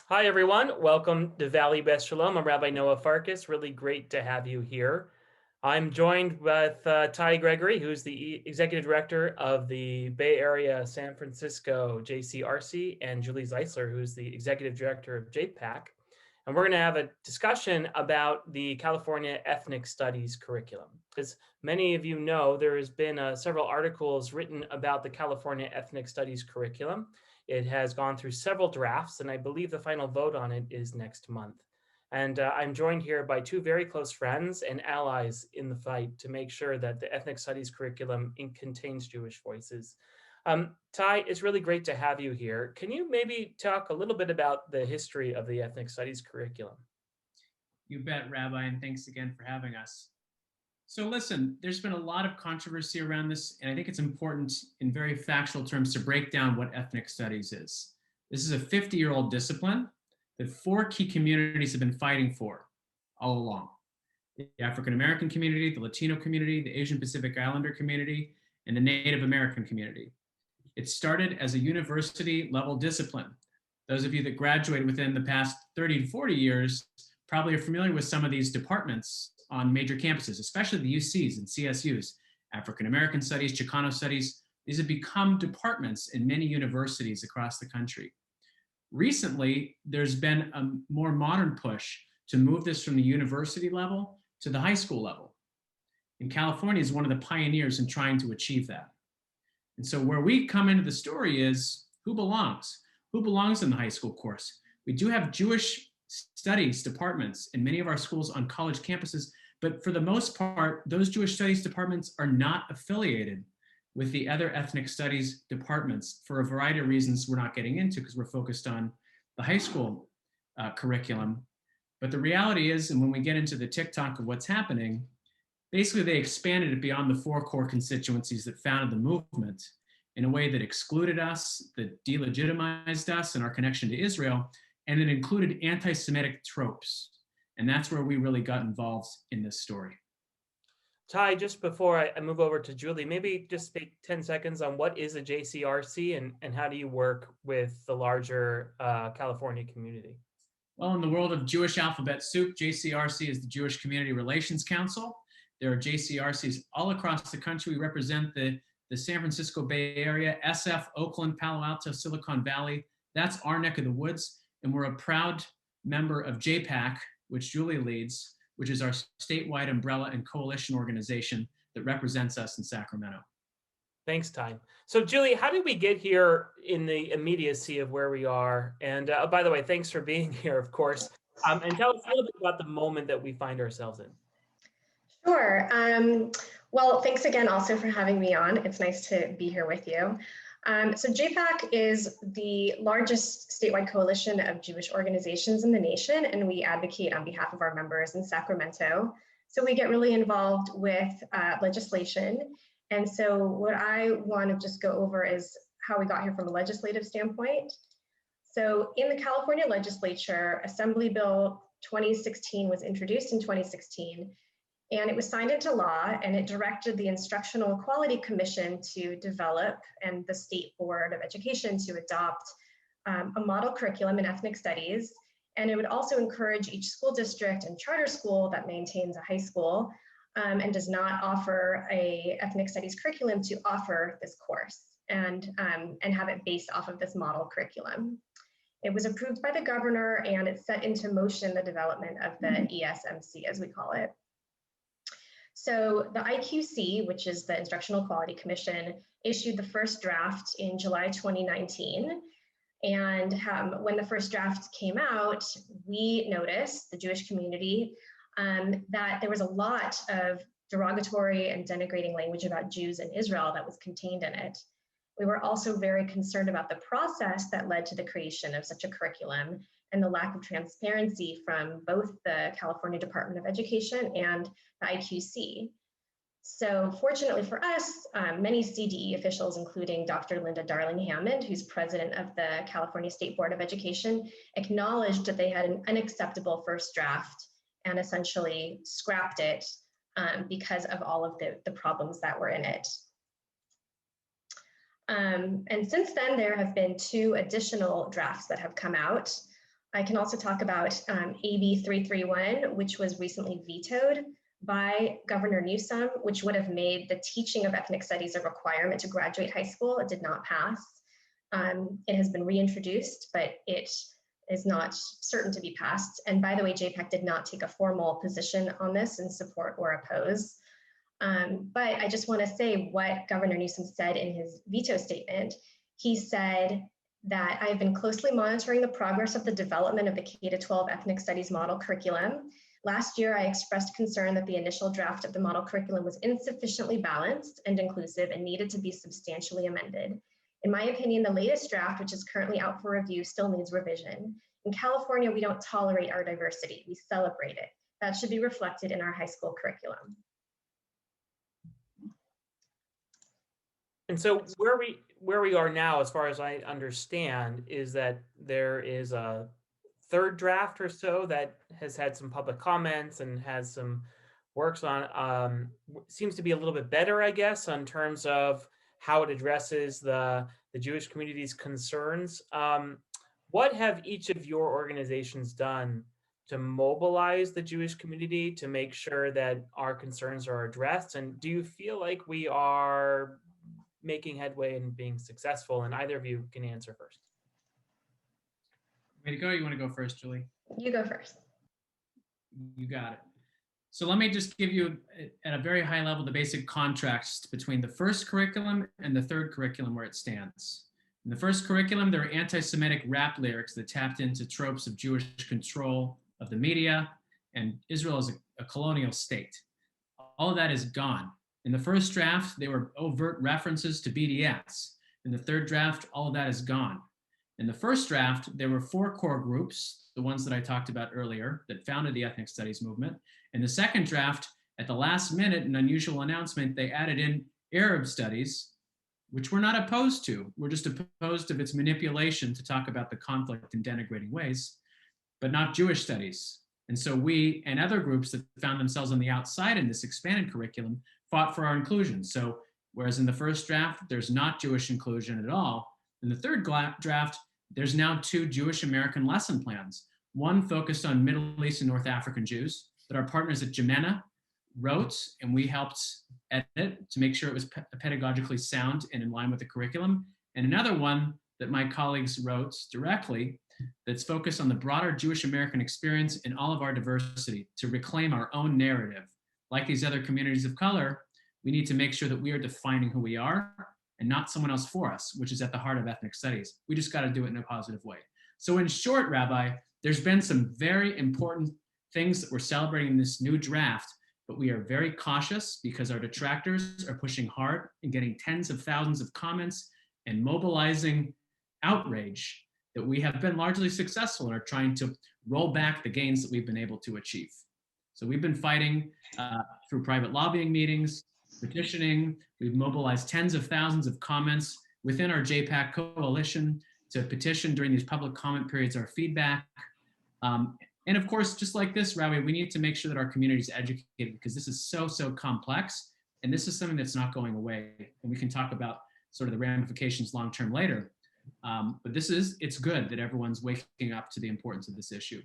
Hi, everyone. Welcome to Valley Best Shalom. I'm Rabbi Noah Farkas. Really great to have you here. I'm joined with Ty Gregory, who's the Executive Director of the Bay Area San Francisco JCRC, and Julie Zeisler, who's the Executive Director of JPAC. And we're going to have a discussion about the California Ethnic Studies curriculum. As many of you know, there has been several articles written about the California Ethnic Studies curriculum. It has gone through several drafts, and I believe the final vote on it is next month. And I'm joined here by two very close friends and allies in the fight to make sure that the ethnic studies curriculum contains Jewish voices. Ty, it's really great to have you here. Can you maybe talk a little bit about the history of the ethnic studies curriculum? You bet, Rabbi, and thanks again for having us. So listen, there's been a lot of controversy around this, and I think it's important in very factual terms to break down what ethnic studies is. This is a 50-year-old discipline that four key communities have been fighting for all along. The African American community, the Latino community, the Asian Pacific Islander community, and the Native American community. It started as a university level discipline. Those of you that graduated within the past 30 to 40 years probably are familiar with some of these departments on major campuses, especially the UCs and CSUs, African American Studies, Chicano Studies. These have become departments in many universities across the country. Recently, there's been a more modern push to move this from the university level to the high school level. And California is one of the pioneers in trying to achieve that. And so where we come into the story is who belongs? Who belongs in the high school course? We do have Jewish studies departments in many of our schools on college campuses, but for the most part, those Jewish studies departments are not affiliated with the other ethnic studies departments for a variety of reasons we're not getting into because we're focused on the high school curriculum. But the reality is, and when we get into the TikTok of what's happening, basically they expanded it beyond the four core constituencies that founded the movement in a way that excluded us, that delegitimized us and our connection to Israel, and it included anti-Semitic tropes. And that's where we really got involved in this story. Ty, just before I move over to Julie, maybe just speak 10 seconds on what is a JCRC and how do you work with the larger California community? Well, in the world of Jewish alphabet soup, JCRC is the Jewish Community Relations Council. There are JCRCs all across the country. We represent the San Francisco Bay Area, SF, Oakland, Palo Alto, Silicon Valley. That's our neck of the woods. And we're a proud member of JPAC, which Julie leads, which is our statewide umbrella and coalition organization that represents us in Sacramento. Thanks, Ty. So Julie, how did we get here in the immediacy of where we are? And by the way, thanks for being here, of course. And tell us a little bit about the moment that we find ourselves in. Sure. Well, thanks again also for having me on. It's nice to be here with you. So JPAC is the largest statewide coalition of Jewish organizations in the nation, and we advocate on behalf of our members in Sacramento. So we get really involved with legislation. And so what I want to just go over is how we got here from a legislative standpoint. So in the California legislature, Assembly Bill 2016 was introduced in 2016. And it was signed into law, and it directed the Instructional Quality Commission to develop and the State Board of Education to adopt a model curriculum in ethnic studies. And it would also encourage each school district and charter school that maintains a high school and does not offer a ethnic studies curriculum to offer this course and have it based off of this model curriculum. It was approved by the governor, and it set into motion the development of the ESMC, as we call it. So the IQC, which is the Instructional Quality Commission, issued the first draft in July 2019. And when the first draft came out, we noticed, the Jewish community, that there was a lot of derogatory and denigrating language about Jews in Israel that was contained in it. We were also very concerned about the process that led to the creation of such a curriculum and the lack of transparency from both the California Department of Education and the IQC. So fortunately for us, many CDE officials, including Dr. Linda Darling-Hammond, who's president of the California State Board of Education, acknowledged that they had an unacceptable first draft and essentially scrapped it because of all of the problems that were in it. And since then, there have been two additional drafts that have come out. I can also talk about AB 331, which was recently vetoed by Governor Newsom, which would have made the teaching of ethnic studies a requirement to graduate high school. It did not pass. It has been reintroduced, but it is not certain to be passed. And by the way, JPAC did not take a formal position on this in support or oppose. But I just want to say what Governor Newsom said in his veto statement. He said that I have been closely monitoring the progress of the development of the K-12 ethnic studies model curriculum. Last year, I expressed concern that the initial draft of the model curriculum was insufficiently balanced and inclusive and needed to be substantially amended. In my opinion, the latest draft, which is currently out for review, still needs revision. In California, we don't tolerate our diversity, we celebrate it. That should be reflected in our high school curriculum. And so where we are now, as far as I understand, is that there is a third draft or so that has had some public comments and has some works on, seems to be a little bit better, I guess, in terms of how it addresses the Jewish community's concerns. What have each of your organizations done to mobilize the Jewish community to make sure that our concerns are addressed? And do you feel like we are making headway and being successful? And either of you can answer first. Way to go. You want to go first, Julie? You go first. You got it. So let me just give you at a very high level the basic contrast between the first curriculum and the third curriculum where it stands. In the first curriculum, there are anti-Semitic rap lyrics that tapped into tropes of Jewish control of the media and Israel as a colonial state. All of that is gone. In the first draft, they were overt references to BDS. In the third draft, all of that is gone. In the first draft, there were 4 core groups, the ones that I talked about earlier, that founded the ethnic studies movement. In the second draft, at the last minute, an unusual announcement, they added in Arab studies, which we're not opposed to. We're just opposed to its manipulation to talk about the conflict in denigrating ways, but not Jewish studies. And so we and other groups that found themselves on the outside in this expanded curriculum fought for our inclusion. So whereas in the first draft, there's not Jewish inclusion at all, in the third draft, there's now 2 Jewish American lesson plans. One focused on Middle East and North African Jews that our partners at Jimena wrote, and we helped edit to make sure it was pedagogically sound and in line with the curriculum. And another one that my colleagues wrote directly that's focused on the broader Jewish American experience in all of our diversity to reclaim our own narrative. Like these other communities of color, we need to make sure that we are defining who we are and not someone else for us, which is at the heart of ethnic studies. We just got to do it in a positive way. So in short, Rabbi, there's been some very important things that we're celebrating in this new draft, but we are very cautious because our detractors are pushing hard and getting tens of thousands of comments and mobilizing outrage that we have been largely successful and are trying to roll back the gains that we've been able to achieve. So we've been fighting through private lobbying meetings, petitioning. We've mobilized tens of thousands of comments within our JPAC coalition to petition during these public comment periods our feedback. And of course, just like this, Rabbi, we need to make sure that our community is educated because this is so, so complex. And this is something that's not going away. And we can talk about sort of the ramifications long-term later. But it's good that everyone's waking up to the importance of this issue.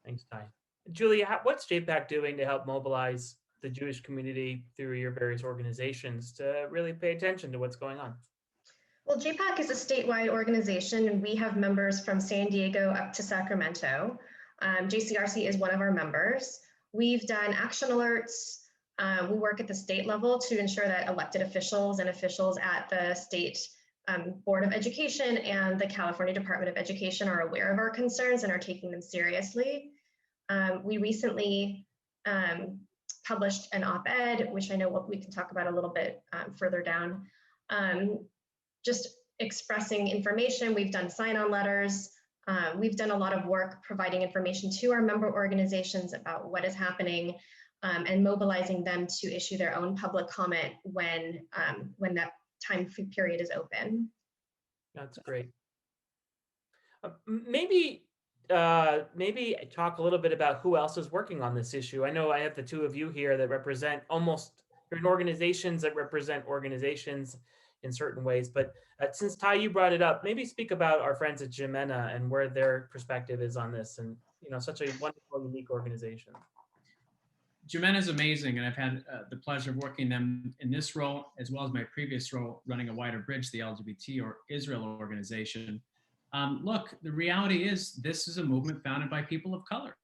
Thanks, Ty. Julie, what's JPAC doing to help mobilize the Jewish community through your various organizations to really pay attention to what's going on? Well, JPAC is a statewide organization, and we have members from San Diego up to Sacramento. JCRC is one of our members. We've done action alerts. We work at the state level to ensure that elected officials and officials at the state Board of Education and the California Department of Education are aware of our concerns and are taking them seriously. We recently published an op-ed, which I know we can talk about a little bit further down, just expressing information. We've done sign-on letters. We've done a lot of work providing information to our member organizations about what is happening and mobilizing them to issue their own public comment when that time period is open. That's great. Maybe talk a little bit about who else is working on this issue. I know I have the 2 of you here that represent you're in organizations that represent organizations in certain ways. But since Ty, you brought it up, maybe speak about our friends at Jimena and where their perspective is on this, and such a wonderful, unique organization. JPAC is amazing, and I've had the pleasure of working them in this role, as well as my previous role running A Wider Bridge, the LGBT or Israel organization. Look, the reality is this is a movement founded by people of color.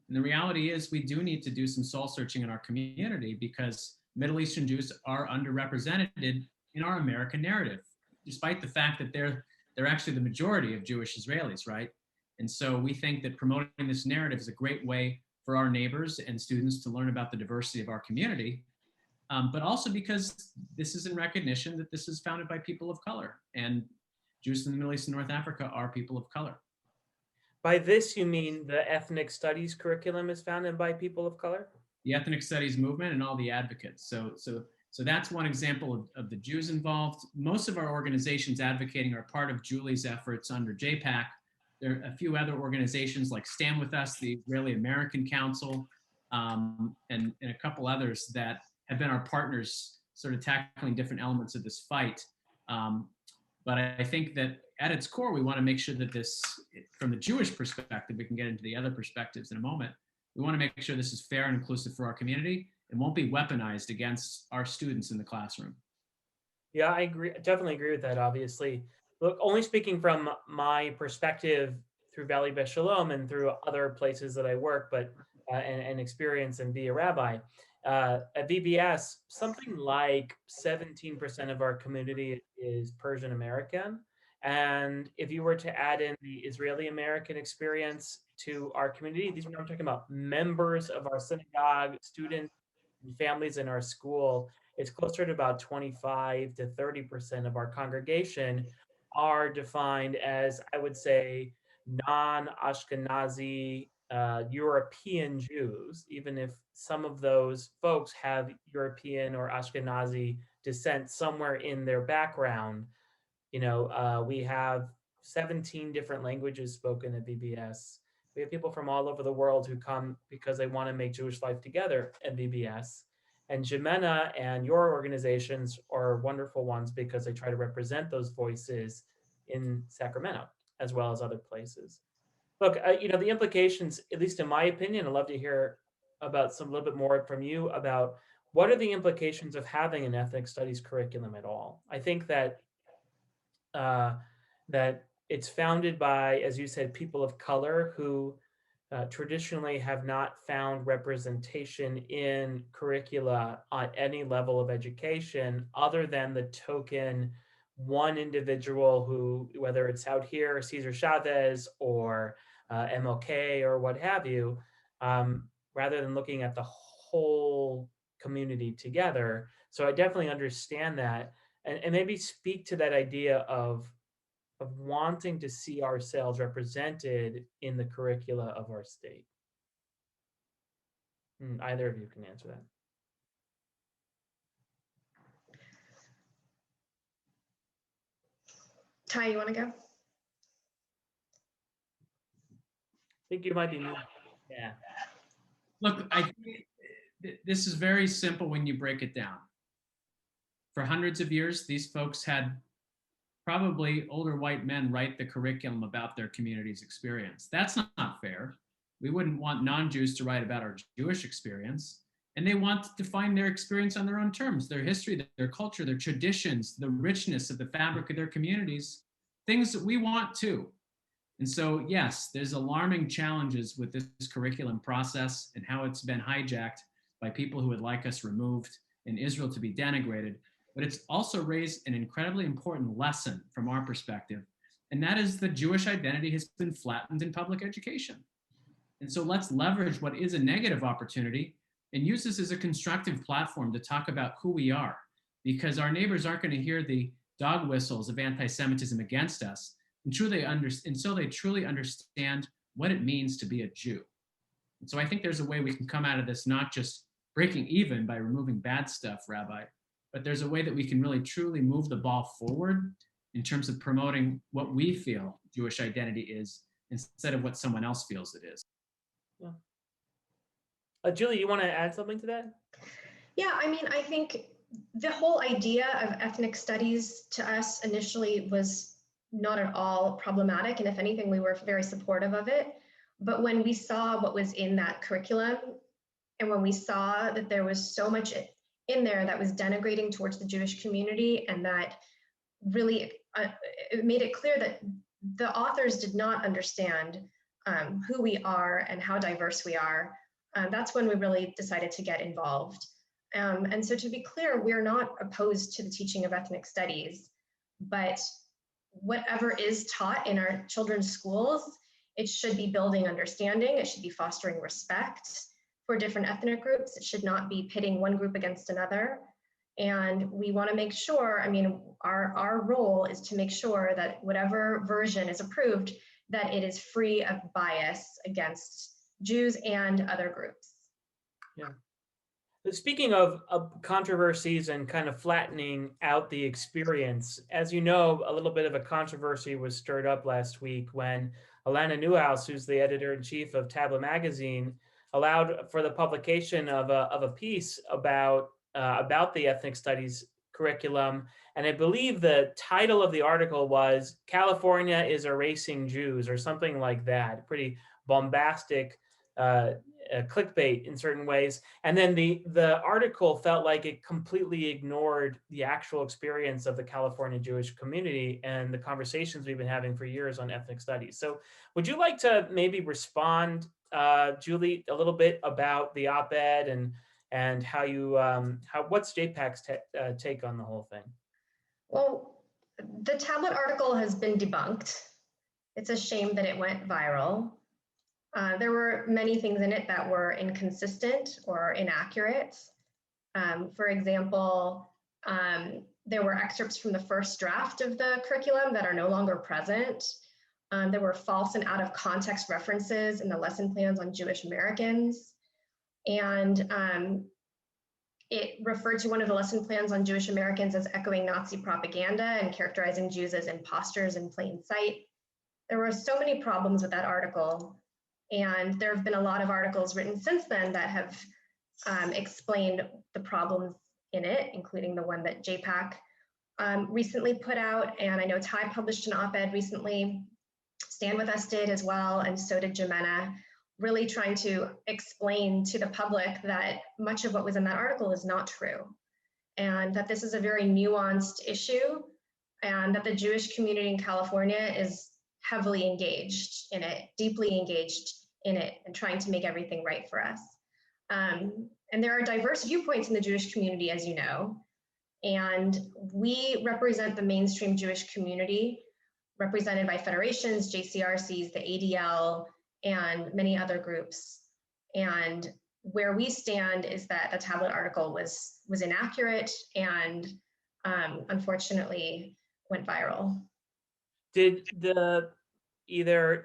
And the reality is we do need to do some soul searching in our community because Middle Eastern Jews are underrepresented in our American narrative, despite the fact that they're actually the majority of Jewish Israelis, right? And so we think that promoting this narrative is a great way for our neighbors and students to learn about the diversity of our community, but also because this is in recognition that this is founded by people of color, and Jews in the Middle East and North Africa are people of color. By this, you mean the ethnic studies curriculum is founded by people of color? The ethnic studies movement and all the advocates. So that's one example of the Jews involved. Most of our organizations advocating are part of Julie's efforts under JPAC. There are a few other organizations like Stand With Us, the Israeli American Council, and a couple others that have been our partners sort of tackling different elements of this fight. But I think that at its core, we want to make sure that this, from the Jewish perspective, we can get into the other perspectives in a moment. We want to make sure this is fair and inclusive for our community and won't be weaponized against our students in the classroom. Yeah, I agree. Definitely agree with that, obviously. Look, only speaking from my perspective through Valley Beth Shalom and through other places that I work, but and experience and be a rabbi. At VBS, something like 17% of our community is Persian American. And if you were to add in the Israeli American experience to our community, these are what I'm talking about, members of our synagogue, students, and families in our school, it's closer to about 25 to 30% of our congregation are defined as, I would say, non-Ashkenazi European Jews, even if some of those folks have European or Ashkenazi descent somewhere in their background. We have 17 different languages spoken at VBS. We have people from all over the world who come because they want to make Jewish life together at VBS. And Jimena and your organizations are wonderful ones because they try to represent those voices in Sacramento as well as other places. Look, the implications, at least in my opinion, I'd love to hear about a little bit more from you about what are the implications of having an ethnic studies curriculum at all. I think that that it's founded by, as you said, people of color who traditionally have not found representation in curricula on any level of education other than the token one individual who, whether it's out here, Cesar Chavez or MLK or what have you, rather than looking at the whole community together. So I definitely understand that. And maybe speak to that idea of wanting to see ourselves represented in the curricula of our state. Either of you can answer that. Ty, you want to go? I think you might be me. Yeah. Look, I think this is very simple when you break it down. For hundreds of years, these folks had probably older white men write the curriculum about their community's experience. That's not fair. We wouldn't want non-Jews to write about our Jewish experience. And they want to define their experience on their own terms, their history, their culture, their traditions, the richness of the fabric of their communities, things that we want too. And so, yes, there's alarming challenges with this curriculum process and how it's been hijacked by people who would like us removed and Israel to be denigrated. But it's also raised an incredibly important lesson from our perspective, and that is the Jewish identity has been flattened in public education. And so let's leverage what is a negative opportunity and use this as a constructive platform to talk about who we are, because our neighbors aren't going to hear the dog whistles of anti-Semitism against us until they truly understand what it means to be a Jew. And so I think there's a way we can come out of this not just breaking even by removing bad stuff, Rabbi, but there's a way that we can really truly move the ball forward in terms of promoting what we feel Jewish identity is instead of what someone else feels it is. Yeah. Julie, you want to add something to that? Yeah, I mean, I think the whole idea of ethnic studies to us initially was not at all problematic. And if anything, we were very supportive of it. But when we saw what was in that curriculum, and when we saw that there was so much in there that was denigrating towards the Jewish community, and that really it made it clear that the authors did not understand who we are and how diverse we are, that's when we really decided to get involved. And so to be clear, we're not opposed to the teaching of ethnic studies, but whatever is taught in our children's schools, it should be building understanding, it should be fostering respect for different ethnic groups, it should not be pitting one group against another. And we want to make sure, I mean, our role is to make sure that whatever version is approved, that it is free of bias against Jews and other groups. Yeah. Speaking of controversies and kind of flattening out the experience, as you know, a little bit of a controversy was stirred up last week when Alana Newhouse, who's the editor-in-chief of Tablet Magazine, allowed for the publication of a piece about the ethnic studies curriculum. And I believe the title of the article was "California is Erasing Jews" or something like that. Pretty bombastic clickbait in certain ways. And then the article felt like it completely ignored the actual experience of the California Jewish community and the conversations we've been having for years on ethnic studies. So would you like to maybe respond, Julie, a little bit about the op-ed and how you, what's JPAC's take on the whole thing? Well, the tablet article has been debunked. It's a shame that it went viral. There were many things in it that were inconsistent or inaccurate. For example, there were excerpts from the first draft of the curriculum that are no longer present. There were false and out of context references in the lesson plans on Jewish Americans. And it referred to one of the lesson plans on Jewish Americans as echoing Nazi propaganda and characterizing Jews as imposters in plain sight. There were so many problems with that article. And there have been a lot of articles written since then that have explained the problems in it, including the one that JPAC recently put out. And I know Ty published an op-ed recently. Stand With Us did as well, and so did Jimena, really trying to explain to the public that much of what was in that article is not true, and that this is a very nuanced issue, and that the Jewish community in California is heavily engaged in it, deeply engaged in it, and trying to make everything right for us. And there are diverse viewpoints in the Jewish community, as you know, and we represent the mainstream Jewish community, represented by federations, JCRCs, the ADL, and many other groups. And where we stand is that the tablet article was inaccurate and unfortunately went viral. Did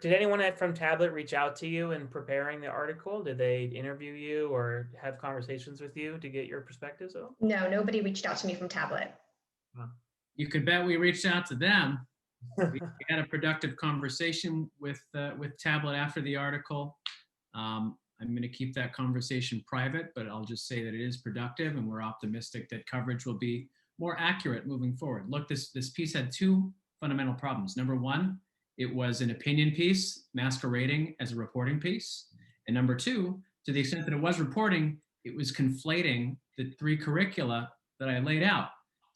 anyone from Tablet reach out to you in preparing the article? Did they interview you or have conversations with you to get your perspectives on? No, nobody reached out to me from Tablet. You could bet we reached out to them. We had a productive conversation with Tablet after the article. I'm going to keep that conversation private, but I'll just say that it is productive, and we're optimistic that coverage will be more accurate moving forward. Look, this piece had two fundamental problems. Number one, it was an opinion piece masquerading as a reporting piece. And number two, to the extent that it was reporting, it was conflating the three curricula that I laid out,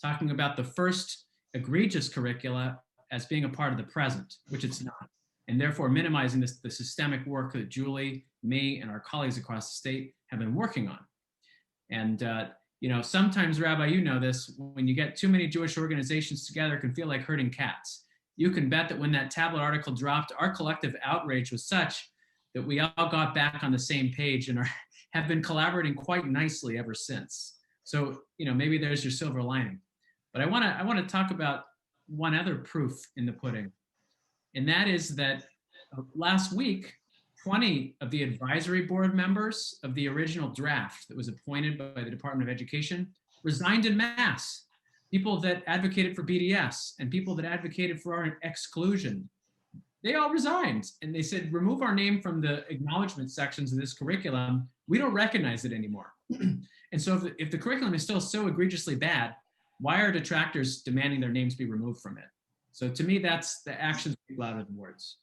talking about the first egregious curricula as being a part of the present, which it's not, and therefore minimizing the systemic work that Julie, me, and our colleagues across the state have been working on. And sometimes, Rabbi, you know this, when you get too many Jewish organizations together, it can feel like herding cats. You can bet that when that tablet article dropped, our collective outrage was such that we all got back on the same page and have been collaborating quite nicely ever since. So, maybe there's your silver lining. But I want to talk about one other proof in the pudding, and that is that last week, 20 of the advisory board members of the original draft that was appointed by the Department of Education resigned en masse. People that advocated for BDS and people that advocated for our exclusion, they all resigned. And they said, remove our name from the acknowledgement sections of this curriculum. We don't recognize it anymore. And And so if the curriculum is still so egregiously bad, why are detractors demanding their names be removed from it? So to me, that's the actions speak louder than words.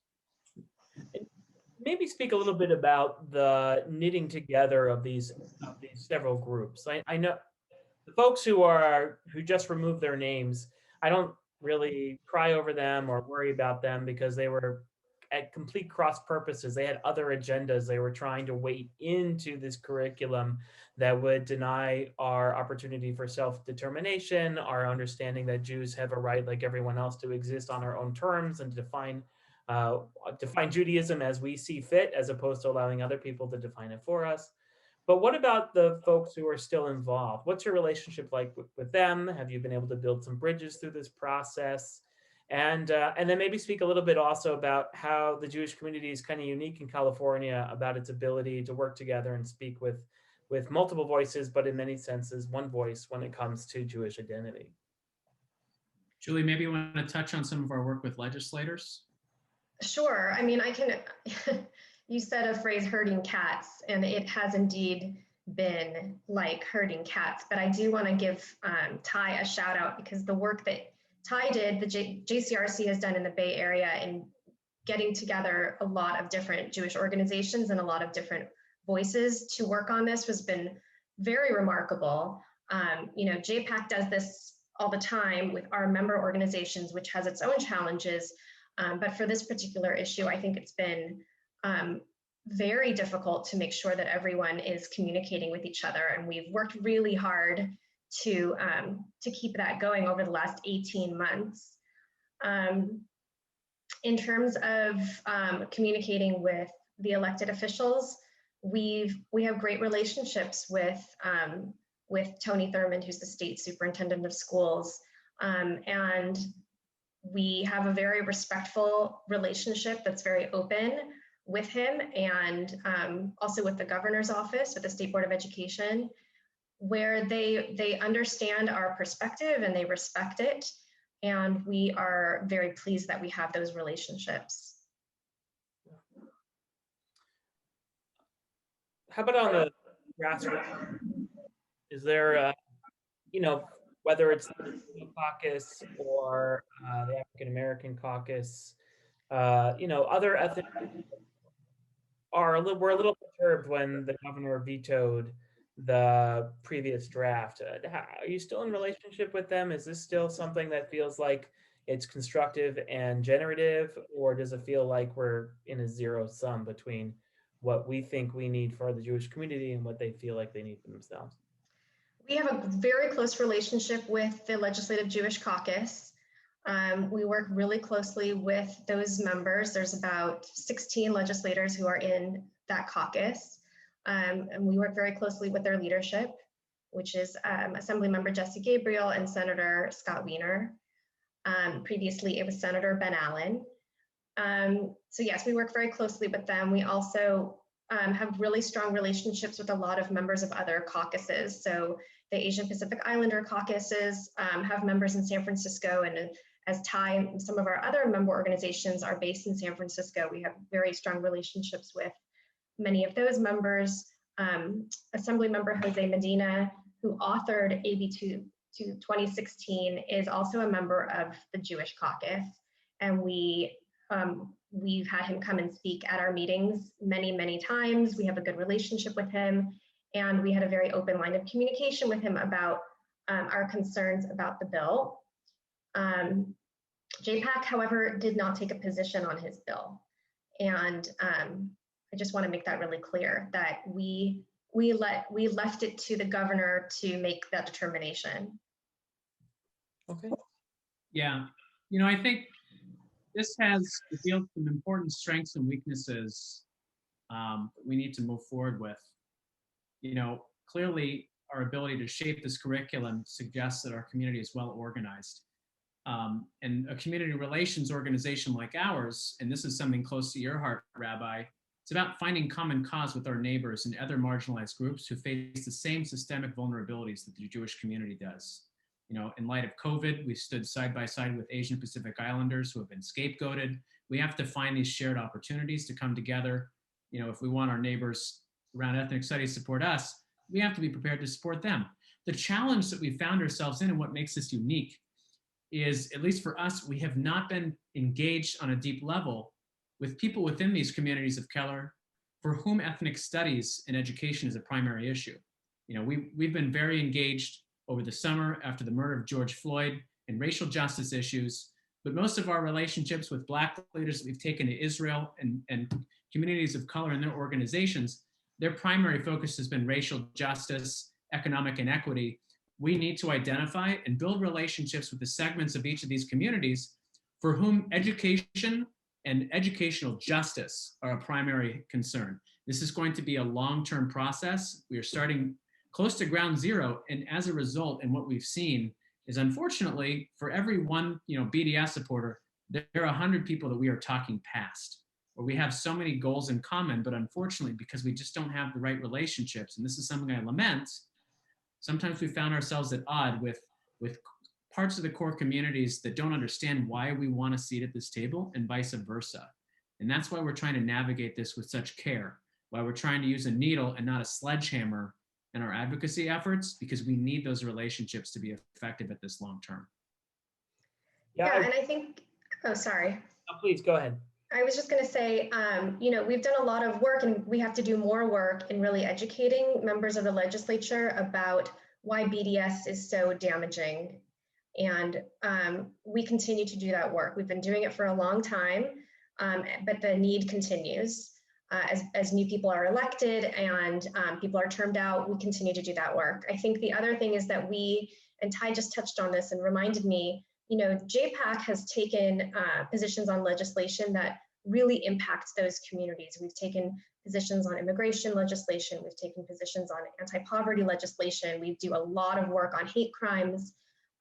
Maybe speak a little bit about the knitting together of these several groups. I know the folks who just removed their names, I don't really cry over them or worry about them because they were at complete cross purposes. They had other agendas they were trying to weight into this curriculum that would deny our opportunity for self-determination, our understanding that Jews have a right like everyone else to exist on our own terms and define Judaism as we see fit, as opposed to allowing other people to define it for us. But what about the folks who are still involved? What's your relationship like with them? Have you been able to build some bridges through this process? And then maybe speak a little bit also about how the Jewish community is kind of unique in California about its ability to work together and speak with multiple voices, but in many senses, one voice when it comes to Jewish identity. Julie, maybe you want to touch on some of our work with legislators? Sure. I mean, I can, you said a phrase, herding cats, and it has indeed been like herding cats, but I do want to give Ty a shout out because the work that Ty did, the JCRC has done in the Bay Area in getting together a lot of different Jewish organizations and a lot of different voices to work on this has been very remarkable. JPAC does this all the time with our member organizations, which has its own challenges. But for this particular issue, I think it's been very difficult to make sure that everyone is communicating with each other. And we've worked really hard to keep that going over the last 18 months. In terms of communicating with the elected officials, we have great relationships with Tony Thurmond, who's the state superintendent of schools, and we have a very respectful relationship that's very open with him, and also with the governor's office, with the State Board of Education, where they understand our perspective and they respect it. And we are very pleased that we have those relationships. How about on the grassroots? Is there, whether it's the caucus or the African American caucus, other ethnic were a little perturbed when the governor vetoed the previous draft. Are you still in relationship with them? Is this still something that feels like it's constructive and generative, or does it feel like we're in a zero sum between what we think we need for the Jewish community and what they feel like they need for themselves? We have a very close relationship with the Legislative Jewish Caucus. We work really closely with those members. There's about 16 legislators who are in that caucus. And we work very closely with their leadership, which is Assemblymember Jesse Gabriel and Senator Scott Wiener. Previously, it was Senator Ben Allen. So yes, we work very closely with them. We also have really strong relationships with a lot of members of other caucuses. So the Asian Pacific Islander caucuses have members in San Francisco, and as Ty and some of our other member organizations are based in San Francisco, we have very strong relationships with many of those members. Assemblymember Jose Medina, who authored AB 2016, is also a member of the Jewish Caucus, and we've had him come and speak at our meetings many, many times. We have a good relationship with him, and we had a very open line of communication with him about our concerns about the bill. JPAC, however, did not take a position on his bill, and I just want to make that really clear that we left it to the governor to make that determination. Okay. Yeah, I think this has revealed some important strengths and weaknesses that we need to move forward with. Clearly our ability to shape this curriculum suggests that our community is well organized. And a community relations organization like ours, and this is something close to your heart, Rabbi, it's about finding common cause with our neighbors and other marginalized groups who face the same systemic vulnerabilities that the Jewish community does. In light of COVID, we stood side by side with Asian Pacific Islanders who have been scapegoated. We have to find these shared opportunities to come together. If we want our neighbors around ethnic studies to support us, we have to be prepared to support them. The challenge that we found ourselves in and what makes this unique is, at least for us, we have not been engaged on a deep level with people within these communities of color for whom ethnic studies and education is a primary issue. You know, we've been very engaged over the summer after the murder of George Floyd in racial justice issues, but most of our relationships with Black leaders that we've taken to Israel and communities of color and their organizations, their primary focus has been racial justice, economic inequity. We need to identify and build relationships with the segments of each of these communities for whom education and educational justice are a primary concern. This is going to be a long-term process. We are starting close to ground zero, and as a result, and what we've seen is, unfortunately, for every one BDS supporter, there are 100 people that we are talking past, or we have so many goals in common, but unfortunately, because we just don't have the right relationships, and this is something I lament, sometimes we found ourselves at odds with parts of the core communities that don't understand why we want a seat at this table, and vice versa. And that's why we're trying to navigate this with such care, why we're trying to use a needle and not a sledgehammer in our advocacy efforts, because we need those relationships to be effective at this long term. Yeah, and I think, oh, sorry. Oh, please go ahead. I was just going to say, we've done a lot of work, and we have to do more work in really educating members of the legislature about why BDS is so damaging. And we continue to do that work. We've been doing it for a long time, but the need continues. As new people are elected and people are termed out, we continue to do that work. I think the other thing is that and Ty just touched on this and reminded me, JPAC has taken positions on legislation that really impacts those communities. We've taken positions on immigration legislation. We've taken positions on anti-poverty legislation. We do a lot of work on hate crimes.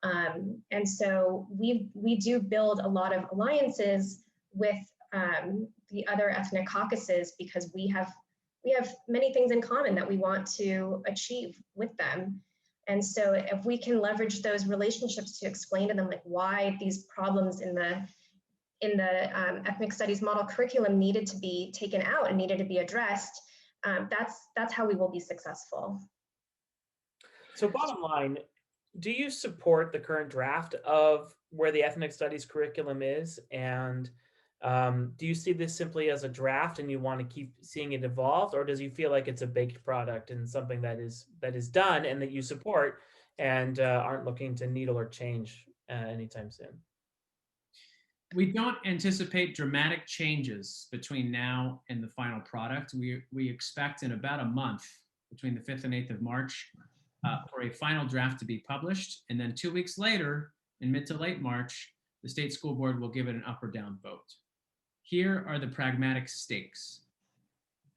And so we do build a lot of alliances with the other ethnic caucuses, because we have many things in common that we want to achieve with them. And so if we can leverage those relationships to explain to them like why these problems in the ethnic studies model curriculum needed to be taken out and needed to be addressed, that's how we will be successful. So bottom line, do you support the current draft of where the ethnic studies curriculum is? And do you see this simply as a draft and you want to keep seeing it evolve, or does you feel like it's a baked product and something that is done and that you support and aren't looking to needle or change anytime soon? We don't anticipate dramatic changes between now and the final product. We expect in about a month, between the 5th and 8th of March, for a final draft to be published. And then 2 weeks later, in mid to late March, the state school board will give it an up or down vote. Here are the pragmatic stakes.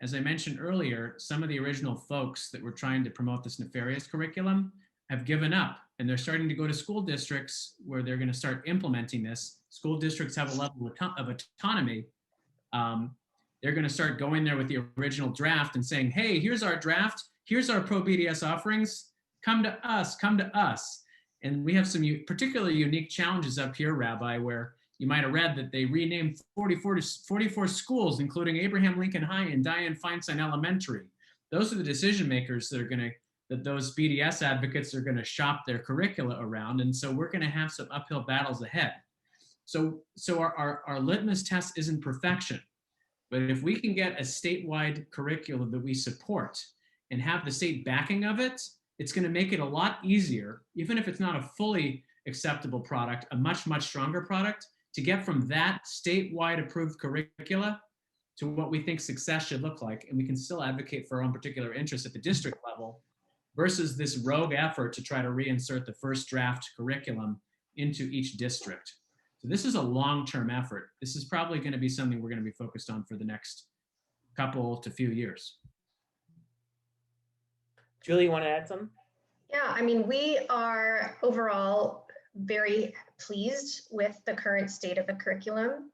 As I mentioned earlier, some of the original folks that were trying to promote this nefarious curriculum have given up, and they're starting to go to school districts where they're going to start implementing this. School districts have a level of autonomy. They're going to start going there with the original draft and saying, hey, here's our draft. Here's our pro-BDS offerings. Come to us, come to us. And we have some particularly unique challenges up here, Rabbi, where you might have read that they renamed 44 schools, including Abraham Lincoln High and Diane Feinstein Elementary. Those are the decision makers that those BDS advocates are going to shop their curricula around. And so we're going to have some uphill battles ahead. So our litmus test isn't perfection, but if we can get a statewide curriculum that we support and have the state backing of it, it's going to make it a lot easier, even if it's not a fully acceptable product, a much, much stronger product, to get from that statewide approved curricula to what we think success should look like. And we can still advocate for our own particular interests at the district level versus this rogue effort to try to reinsert the first draft curriculum into each district. So this is a long-term effort. This is probably going to be something we're going to be focused on for the next couple to few years. Julie, you want to add something? Yeah, I mean, we are overall very pleased with the current state of the curriculum.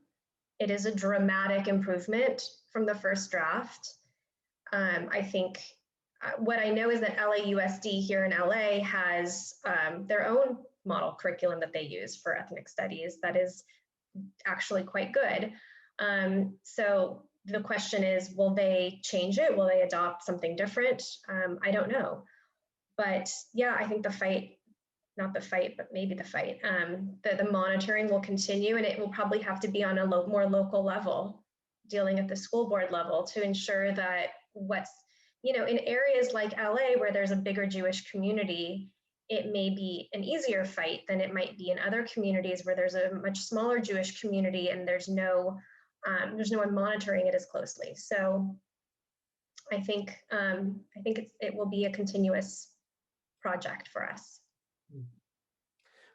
It is a dramatic improvement from the first draft. I think what I know is that LAUSD here in LA has their own model curriculum that they use for ethnic studies that is actually quite good. So the question is, will they change it? Will they adopt something different? I don't know. But yeah, I think the fight, not the fight, but maybe the fight, the monitoring will continue, and it will probably have to be on a more local level, dealing at the school board level, to ensure that what's, you know, in areas like LA where there's a bigger Jewish community, it may be an easier fight than it might be in other communities where there's a much smaller Jewish community and there's no one monitoring it as closely. So I think it will be a continuous project for us.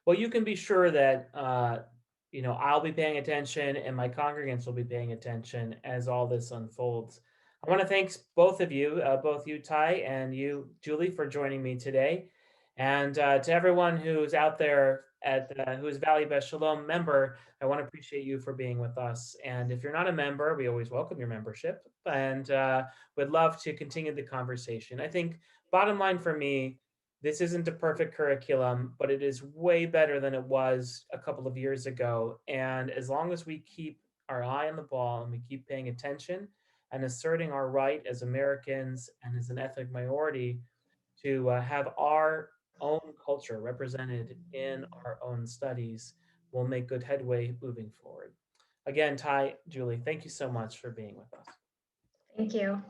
Well, you can be sure that I'll be paying attention, and my congregants will be paying attention as all this unfolds. I want to thank both of you, both you, Ty, and you, Julie, for joining me today. And to everyone who's out there who is Valley Beth Shalom member, I want to appreciate you for being with us. And if you're not a member, we always welcome your membership, and would love to continue the conversation. I think bottom line for me, this isn't a perfect curriculum, but it is way better than it was a couple of years ago. And as long as we keep our eye on the ball and we keep paying attention and asserting our right as Americans and as an ethnic minority to have our own culture represented in our own studies, we'll make good headway moving forward. Again, Ty, Julie, thank you so much for being with us. Thank you.